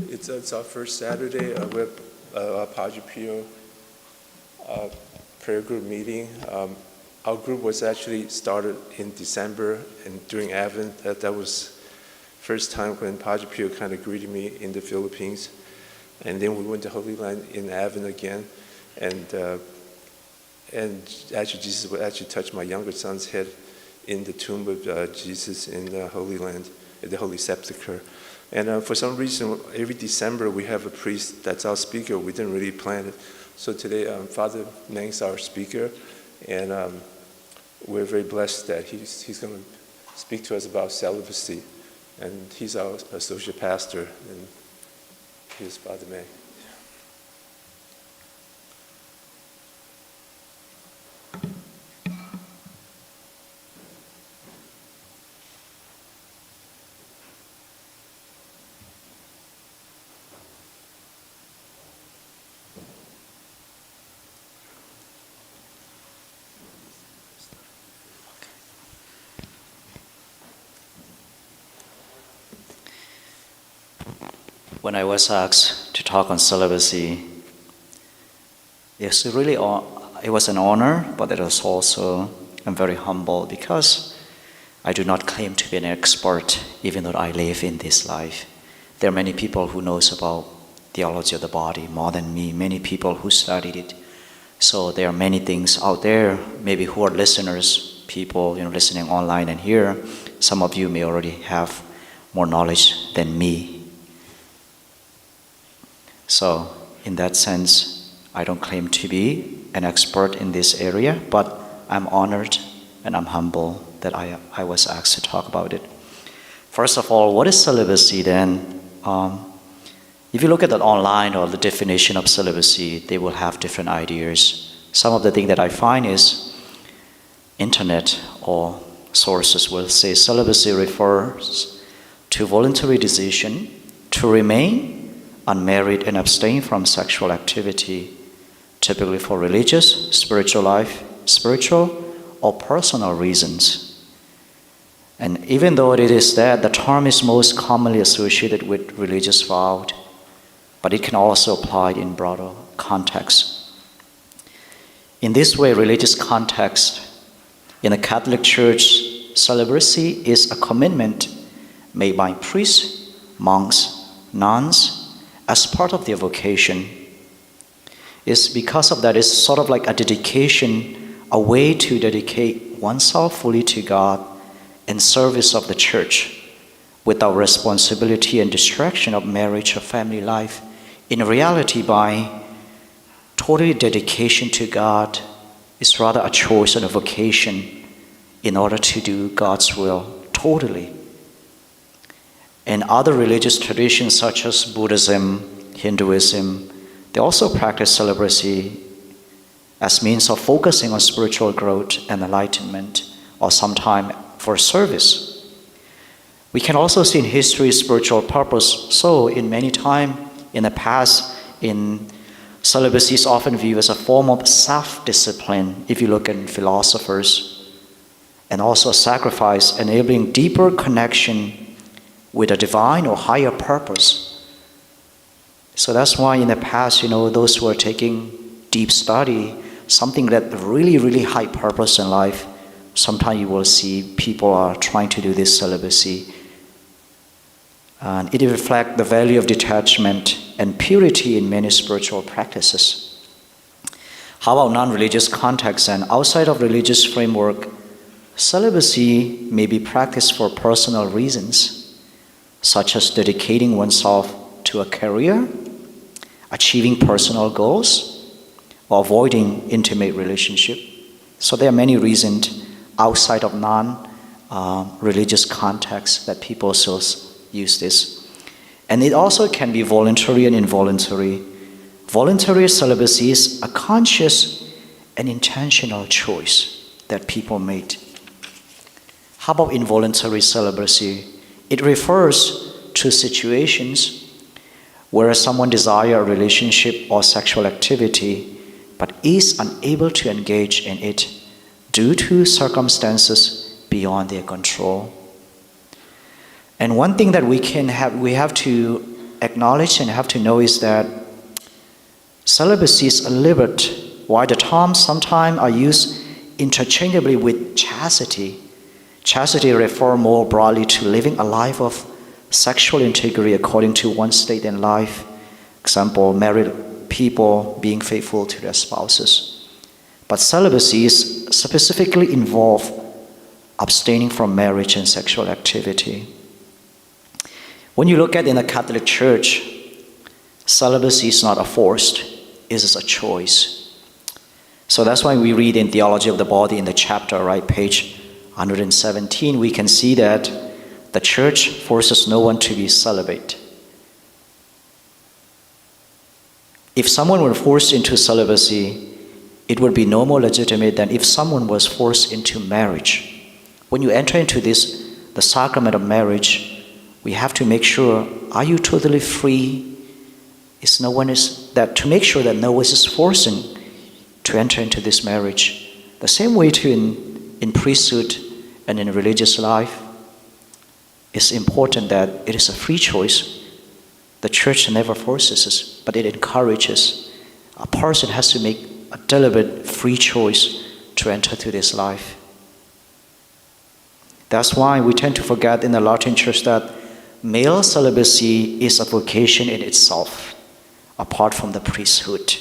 It's our first Saturday with our Padre Pio prayer group meeting. Our group was actually started in December, and during Advent, that was first time when Padre Pio kind of greeted me in the Philippines. And then we went to Holy Land in Advent again, and actually Jesus would actually touch my younger son's head in the tomb of Jesus in the Holy Land, at the Holy Sepulchre. And for some reason, every December we have a priest that's our speaker. We didn't really plan it. So today, Father Mang's our speaker, and we're very blessed that he's going to speak to us about celibacy. And he's our associate pastor, and here's Father Mang. When I was asked to talk on celibacy, it was an honor, but it was also, I'm very humble because I do not claim to be an expert, even though I live in this life. There are many people who knows about theology of the body more than me, many people who studied it. So there are many things out there, maybe who are listeners, people listening online and here. Some of you may already have more knowledge than me. So in that sense, I don't claim to be an expert in this area, but I'm honored and I'm humble that I was asked to talk about it. First of all, what is celibacy then? If you look at it online or the definition of celibacy, they will have different ideas. Some of the things that I find is internet or sources will say celibacy refers to voluntary decision to remain unmarried and abstain from sexual activity, typically for religious, spiritual or personal reasons. And even though it is that, the term is most commonly associated with religious vow, but it can also apply in broader context. In this way, religious context, in the Catholic Church, celibacy is a commitment made by priests, monks, nuns, as part of their vocation. Is because of that, it's sort of like a dedication, a way to dedicate oneself fully to God in service of the church without responsibility and distraction of marriage or family life. In reality, by total dedication to God, it's rather a choice and a vocation in order to do God's will totally. And other religious traditions such as Buddhism, Hinduism, they also practice celibacy as means of focusing on spiritual growth and enlightenment, or sometimes for service. We can also see in history spiritual purpose. So in many time in the past, celibacy is often viewed as a form of self-discipline, if you look at philosophers, and also a sacrifice enabling deeper connection with a divine or higher purpose. So that's why in the past, those who are taking deep study, something that really, really high purpose in life, sometimes you will see people are trying to do this celibacy. And it reflects the value of detachment and purity in many spiritual practices. How about non-religious context and outside of religious framework? Celibacy may be practiced for personal reasons, such as dedicating oneself to a career, achieving personal goals, or avoiding intimate relationship. So there are many reasons outside of non-religious context that people still use this. And it also can be voluntary and involuntary. Voluntary celibacy is a conscious and intentional choice that people made. How about involuntary celibacy? It refers to situations where someone desires a relationship or sexual activity but is unable to engage in it due to circumstances beyond their control. And one thing that we have to acknowledge and have to know is that celibacy is a liberty, while the terms sometimes are used interchangeably with chastity. Chastity refers more broadly to living a life of sexual integrity according to one's state in life. Example, married people being faithful to their spouses. But celibacy is specifically involved abstaining from marriage and sexual activity. When you look at in the Catholic Church, celibacy is not a forced, it is a choice. So that's why we read in Theology of the Body in the chapter, right, page 117, we can see that the church forces no one to be celibate. If someone were forced into celibacy, it would be no more legitimate than if someone was forced into marriage. When you enter into this, the sacrament of marriage, we have to make sure, are you totally free? To make sure that no one is forcing to enter into this marriage. The same way too in priesthood and in religious life, it's important that it is a free choice. The church never forces us, but it encourages. A person has to make a deliberate free choice to enter to this life. That's why we tend to forget in the Latin Church that male celibacy is a vocation in itself, apart from the priesthood.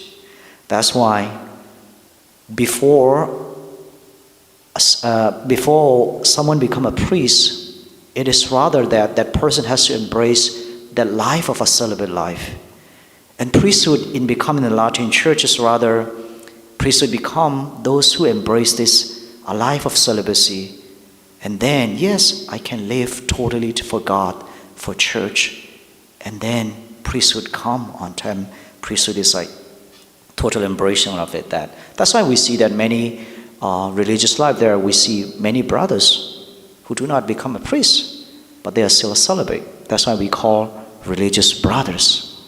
That's why before someone become a priest, it is rather that person has to embrace that life of a celibate life. And priesthood in becoming the Latin Church is rather, priesthood become those who embrace this, a life of celibacy. And then, yes, I can live totally for God, for church. And then priesthood come on time. Priesthood is like total embracing of it. That's why we see that many religious life there, we see many brothers who do not become a priest, but they are still celibate. That's why we call religious brothers,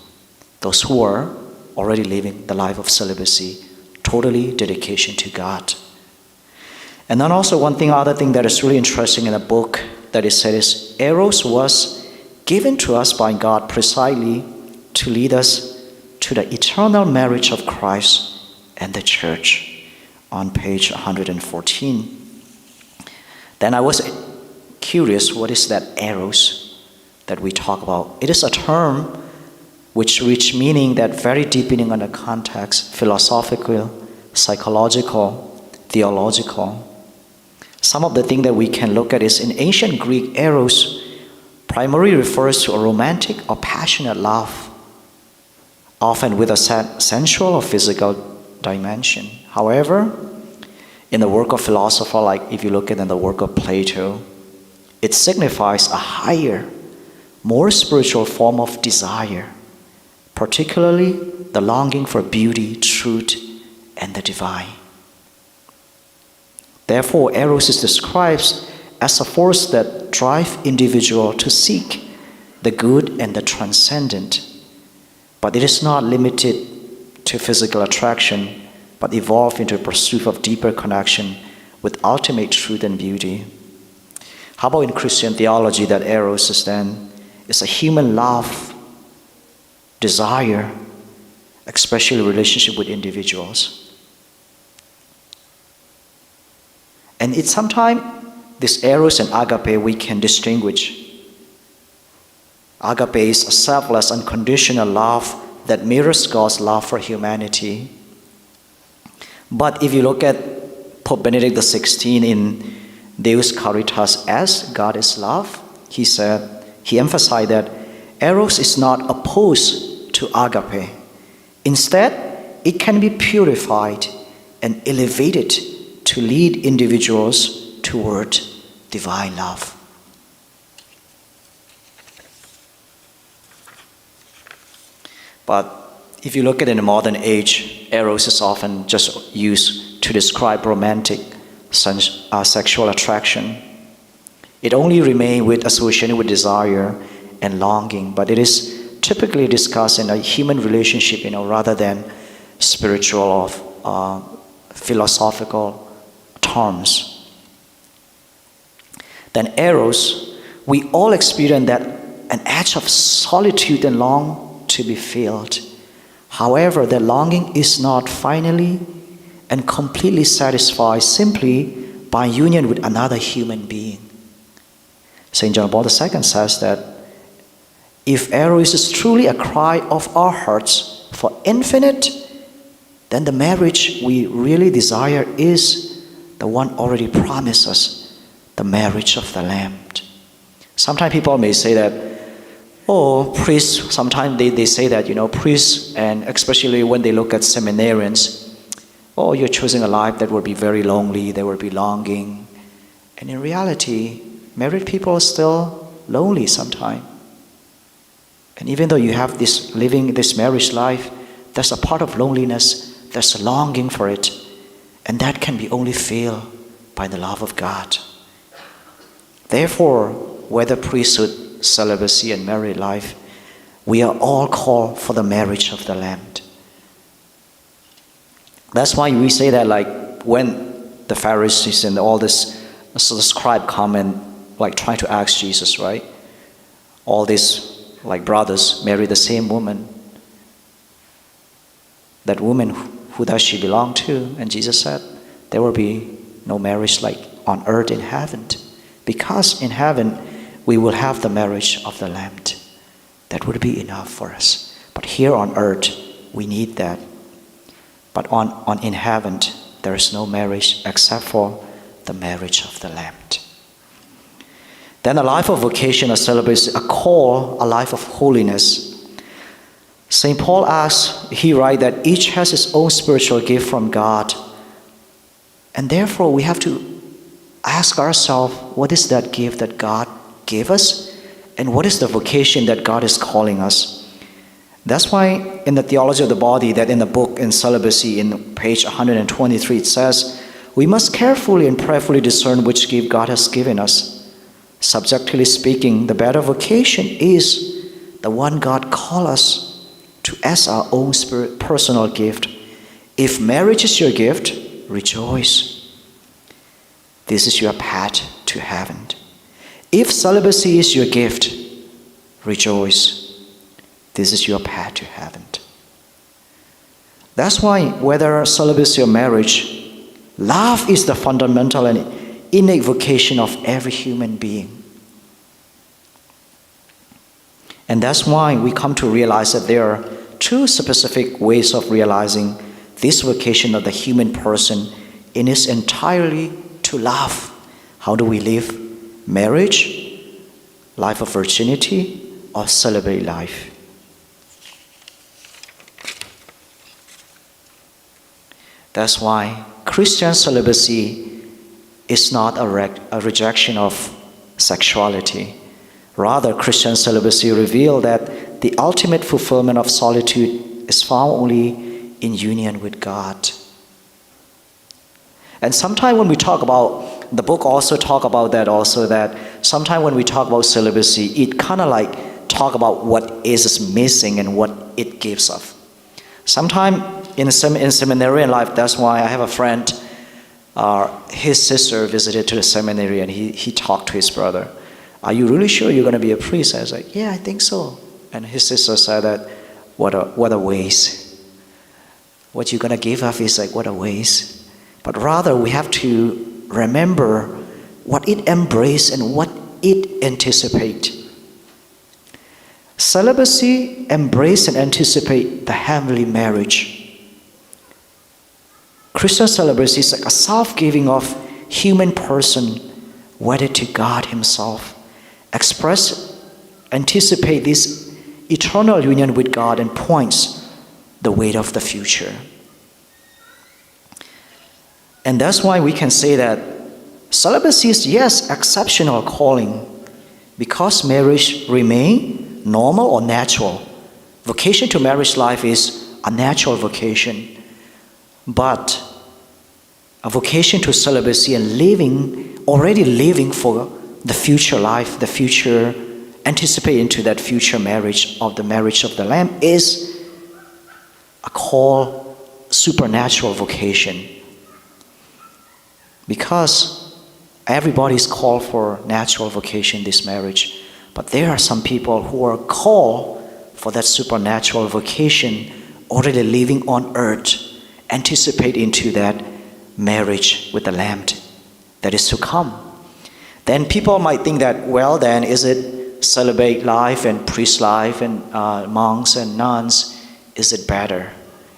those who are already living the life of celibacy, totally dedication to God. And then also other thing that is really interesting in the book that is said is, Eros was given to us by God precisely to lead us to the eternal marriage of Christ and the church, on page 114. Then I was curious, what is that eros that we talk about? It is a term which meaning that very deepening on the context, philosophical, psychological, theological. Some of the things that we can look at is in ancient Greek, eros primarily refers to a romantic or passionate love, often with a sensual or physical dimension. However, in the work of philosopher, like if you look at in the work of Plato, it signifies a higher, more spiritual form of desire, particularly the longing for beauty, truth, and the divine. Therefore, eros is described as a force that drives individual to seek the good and the transcendent. But it is not limited to physical attraction, but evolved into a pursuit of deeper connection with ultimate truth and beauty. How about in Christian theology that eros is a human love, desire, especially relationship with individuals. And it's sometimes this eros and agape we can distinguish. Agape is a selfless, unconditional love that mirrors God's love for humanity. But if you look at Pope Benedict XVI in Deus Caritas as God is love, he emphasized that eros is not opposed to agape. Instead, it can be purified and elevated to lead individuals toward divine love. But if you look at it in the modern age, eros is often just used to describe romantic sexual attraction. It only remains associated with desire and longing, but it is typically discussed in a human relationship, rather than spiritual or philosophical terms. Then eros, we all experience that an edge of solitude and long to be filled. However, the longing is not finally and completely satisfied simply by union with another human being. St. John Paul II says that if eros is truly a cry of our hearts for infinite, then the marriage we really desire is the one already promised us, the marriage of the Lamb. Sometimes people may say that, oh, priests, sometimes they say that, priests, and especially when they look at seminarians, oh, you're choosing a life that will be very lonely, there will be longing. And in reality, married people are still lonely sometimes. And even though you have this living this marriage life, there's a part of loneliness, there's a longing for it, and that can be only filled by the love of God. Therefore, whether priesthood, celibacy, and married life, we are all called for the marriage of the Lamb. That's why we say that, like, when the Pharisees and all this scribe come and like try to ask Jesus, right? All these like brothers marry the same woman. That woman, who does she belong to? And Jesus said, there will be no marriage like on earth in heaven. Because in heaven, we will have the marriage of the Lamb. That would be enough for us. But here on earth, we need that. But in heaven, there is no marriage except for the marriage of the Lamb. Then a life of vocation or celibacy, a call, a life of holiness. St. Paul asks, he writes that each has his own spiritual gift from God. And therefore we have to ask ourselves, what is that gift that God gave us? And what is the vocation that God is calling us? That's why in the Theology of the Body, that in the book in Celibacy, in page 123, it says, we must carefully and prayerfully discern which gift God has given us. Subjectively speaking, the better vocation is the one God calls us to as our own personal gift. If marriage is your gift, rejoice. This is your path to heaven. If celibacy is your gift, rejoice. This is your path to heaven. That's why whether celibacy or marriage, love is the fundamental and innate vocation of every human being. And that's why we come to realize that there are two specific ways of realizing this vocation of the human person in its entirely to love. How do we live? Marriage, life of virginity, or celibate life? That's why Christian celibacy is not a rejection of sexuality. Rather, Christian celibacy reveals that the ultimate fulfillment of solitude is found only in union with God. And sometimes when we talk about, the book also talk about that also, that sometimes when we talk about celibacy, it kind of like talk about what is missing and what it gives us. Sometimes in seminarian life, that's why I have a friend, his sister visited to the seminary and he talked to his brother. Are you really sure you're going to be a priest? I was like, yeah, I think so. And his sister said that, what a waste. What you're going to give up is like, what a waste. But rather, we have to remember what it embraces and what it anticipates. Celibacy embrace and anticipate the heavenly marriage. Christian celibacy is like a self-giving of human person wedded to God Himself. Anticipate this eternal union with God and points the way of the future. And that's why we can say that celibacy is, yes, exceptional calling, because marriage remain normal or natural. Vocation to marriage life is a natural vocation. But a vocation to celibacy and already living for the future life, the future, anticipating to that future marriage of the Lamb is a call, supernatural vocation. Because everybody is called for natural vocation, this marriage. But there are some people who are called for that supernatural vocation, already living on earth, anticipate into that marriage with the Lamb that is to come. Then people might think that, well, then is it celibate life and priest life and monks and nuns? Is it better?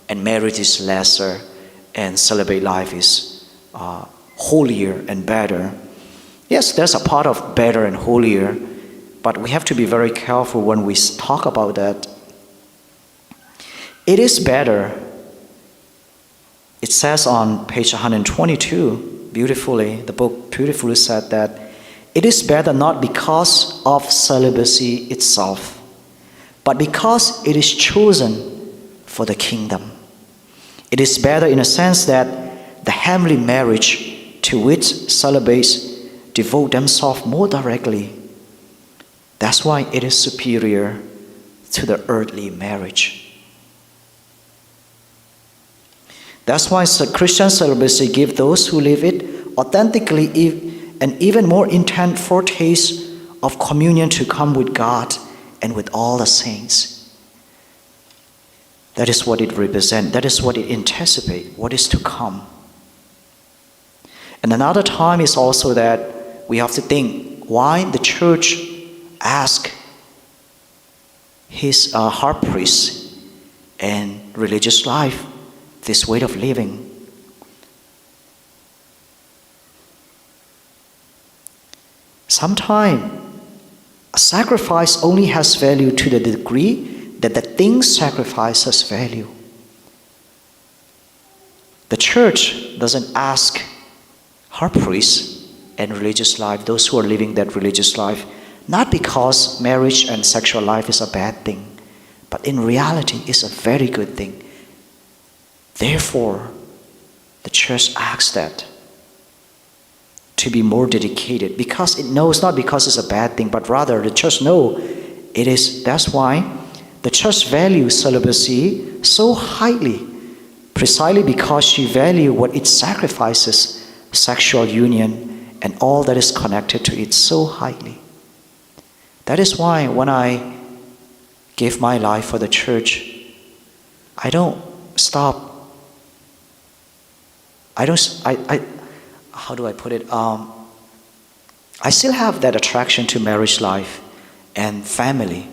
And marriage is lesser, and celibate life is holier and better. Yes, there's a part of better and holier, but we have to be very careful when we talk about that. It is better. It says on page 122, beautifully, the book beautifully said that it is better not because of celibacy itself, but because it is chosen for the kingdom. It is better in a sense that the heavenly marriage to which celibates devote themselves more directly. That's why it is superior to the earthly marriage. That's why Christian celibacy gives those who live it authentically an even more intense foretaste of communion to come with God and with all the saints. That is what it represents. That is what it anticipates, what is to come. And another time is also that we have to think why the church asked his heart priest and religious life this way of living. Sometimes a sacrifice only has value to the degree that the thing sacrificed has value. The church doesn't ask her priests and religious life, those who are living that religious life, not because marriage and sexual life is a bad thing, but in reality it's a very good thing. Therefore, the church asks that to be more dedicated, because it knows, not because it's a bad thing, but rather the church knows it is. That's why the church values celibacy so highly, precisely because she values what it sacrifices, sexual union and all that is connected to it, so highly. That is why when I give my life for the church, I don't stop. How do I put it? I still have that attraction to marriage life and family,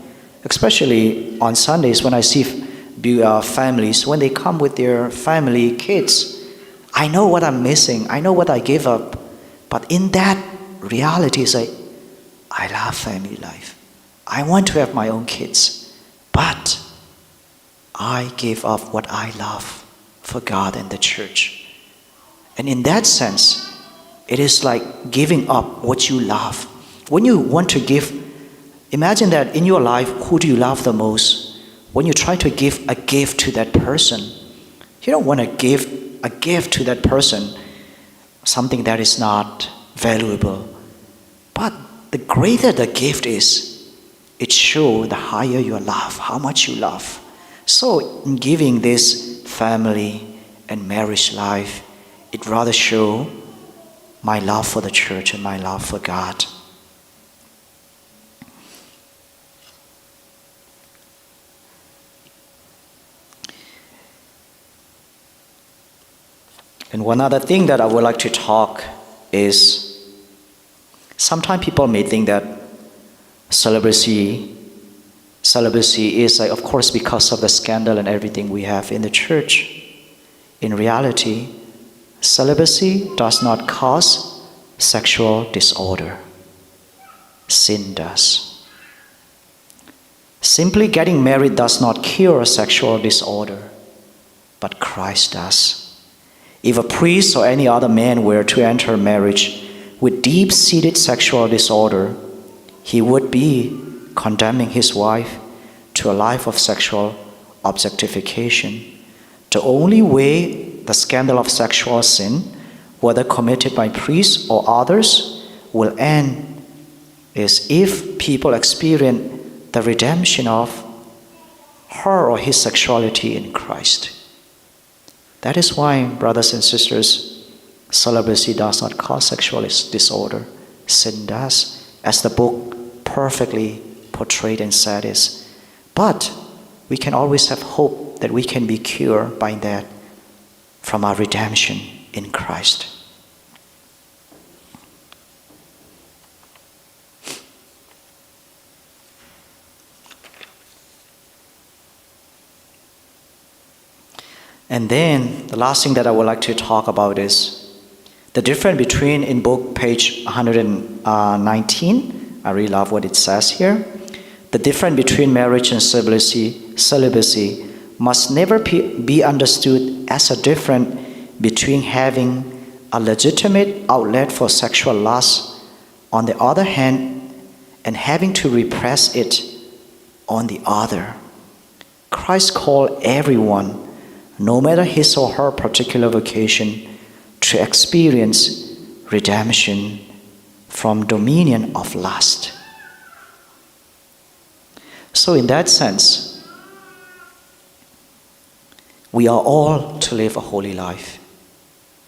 especially on Sundays when I see families, when they come with their family, kids. I know what I'm missing. I know what I give up. But in that reality, it's like, I love family life. I want to have my own kids. But I gave up what I love for God and the church. And in that sense, it is like giving up what you love. When you want to give, imagine that in your life, who do you love the most? When you try to give a gift to that person, you don't want to give a gift to that person, something that is not valuable. But the greater the gift is, it shows the higher your love, how much you love. So in giving this family and marriage life, it rather shows my love for the church and my love for God. And one other thing that I would like to talk is, sometimes people may think that celibacy is, of course, because of the scandal and everything we have in the church. In reality, celibacy does not cause sexual disorder. Sin does. Simply getting married does not cure sexual disorder, but Christ does. If a priest or any other man were to enter marriage with deep-seated sexual disorder, he would be condemning his wife to a life of sexual objectification. The only way the scandal of sexual sin, whether committed by priests or others, will end is if people experience the redemption of her or his sexuality in Christ. That is why, brothers and sisters, celibacy does not cause sexual disorder. Sin does. As the book perfectly portrayed and said is. But we can always have hope that we can be cured by that from our redemption in Christ. And then the last thing that I would like to talk about is the difference between, in book page 119, I really love what it says here. The difference between marriage and celibacy must never be understood as a difference between having a legitimate outlet for sexual lust on the other hand and having to repress it on the other. Christ called everyone, no matter his or her particular vocation, to experience redemption from dominion of lust. So in that sense, we are all to live a holy life,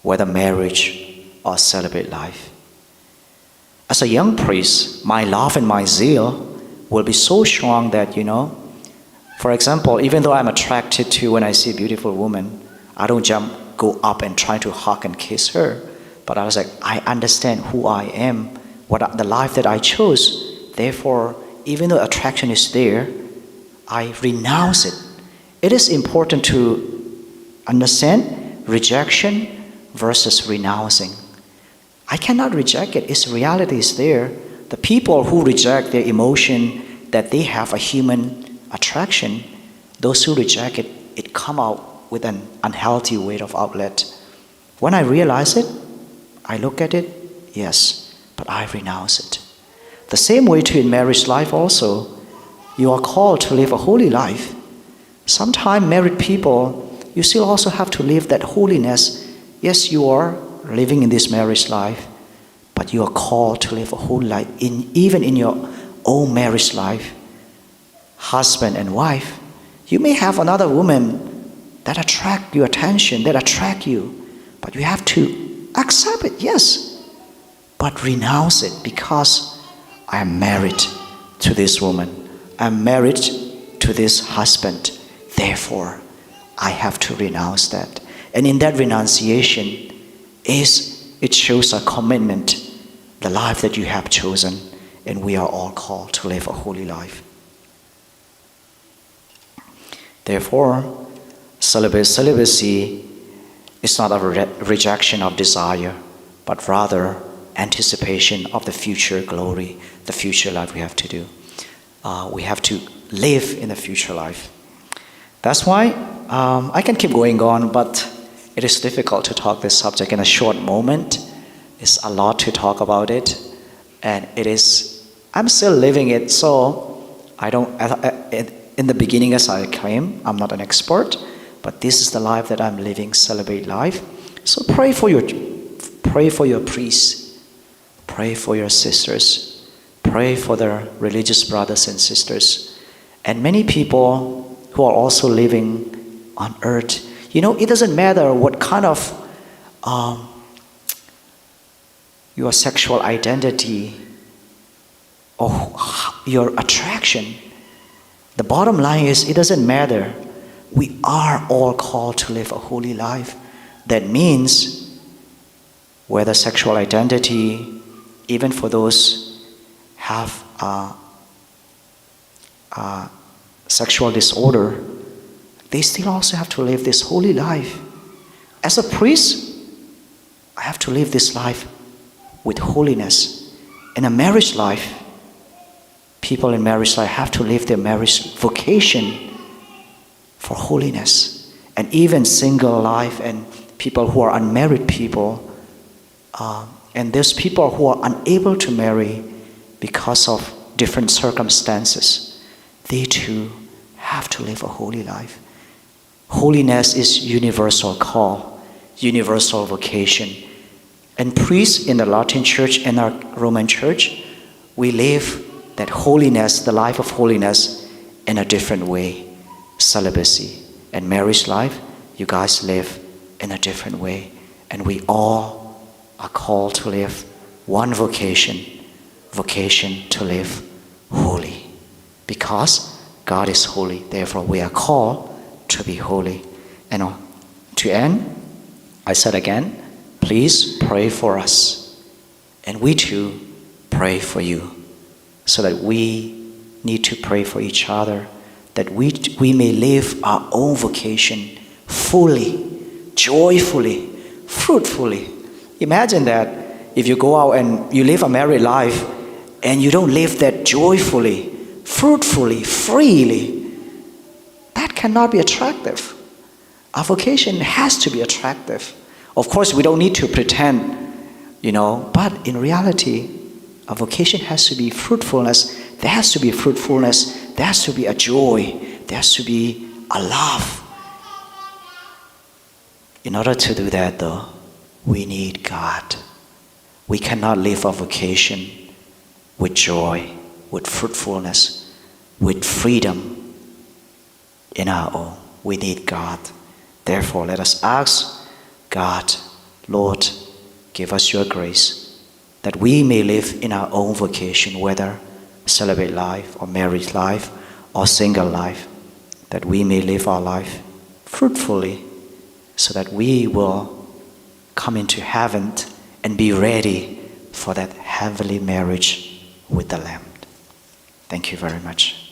whether marriage or celibate life. As a young priest, my love and my zeal will be so strong that, for example, even though I'm attracted to when I see a beautiful woman, I don't go up and try to hug and kiss her. But I was like, I understand who I am, the life that I chose. Therefore, even though attraction is there, I renounce it. It is important to understand rejection versus renouncing. I cannot reject it. Its reality is there. The people who reject their emotion, that they have a human attraction, those who reject it, it come out with an unhealthy way of outlet. When I realize it, I look at it, yes, but I renounce it. The same way too in marriage life also, you are called to live a holy life. Sometimes married people, you still also have to live that holiness. Yes, you are living in this marriage life, but you are called to live a holy life even in your own marriage life. Husband and wife, you may have another woman that attract your attention, that attract you, but you have to accept it, yes, but renounce it because I am married to this woman. I'm married to this husband. Therefore, I have to renounce that. And in that renunciation, it shows a commitment, the life that you have chosen, and we are all called to live a holy life. Therefore, celibacy is not a rejection of desire, but rather anticipation of the future glory, the future life we have to do. We have to live in the future life. That's why I can keep going on, but it is difficult to talk this subject in a short moment. It's a lot to talk about it, and I'm still living it, so in the beginning, as I claim, I'm not an expert, but this is the life that I'm living, celibate life. So pray for your priests, pray for your sisters, pray for the religious brothers and sisters, and many people who are also living on earth. It doesn't matter what kind of your sexual identity or your attraction. The bottom line is, it doesn't matter. We are all called to live a holy life. That means whether sexual identity, even for those have sexual disorder, they still also have to live this holy life. As a priest, I have to live this life with holiness. In a marriage life, people in marriage life have to live their marriage vocation for holiness. And even single life and people who are unmarried people, and there's people who are unable to marry because of different circumstances, they too have to live a holy life. Holiness is universal call, universal vocation. And priests in the Latin Church and our Roman Church, we live that holiness, the life of holiness, in a different way. Celibacy and marriage life, you guys live in a different way. And we all are called to live one vocation to live because God is holy. Therefore, we are called to be holy. And to end, I said again, please pray for us. And we too pray for you, so that we need to pray for each other, that we may live our own vocation fully, joyfully, fruitfully. Imagine that if you go out and you live a married life and you don't live that joyfully, fruitfully, freely, that cannot be attractive. Our vocation has to be attractive. Of course, we don't need to pretend, but in reality, our vocation has to be fruitfulness. There has to be fruitfulness. There has to be a joy. There has to be a love. In order to do that, though, we need God. We cannot live our vocation with joy, with fruitfulness, with freedom in our own. We need God. Therefore, let us ask God, Lord, give us your grace, that we may live in our own vocation, whether celibate life or married life or single life, that we may live our life fruitfully, so that we will come into heaven and be ready for that heavenly marriage with the Lamb. Thank you very much.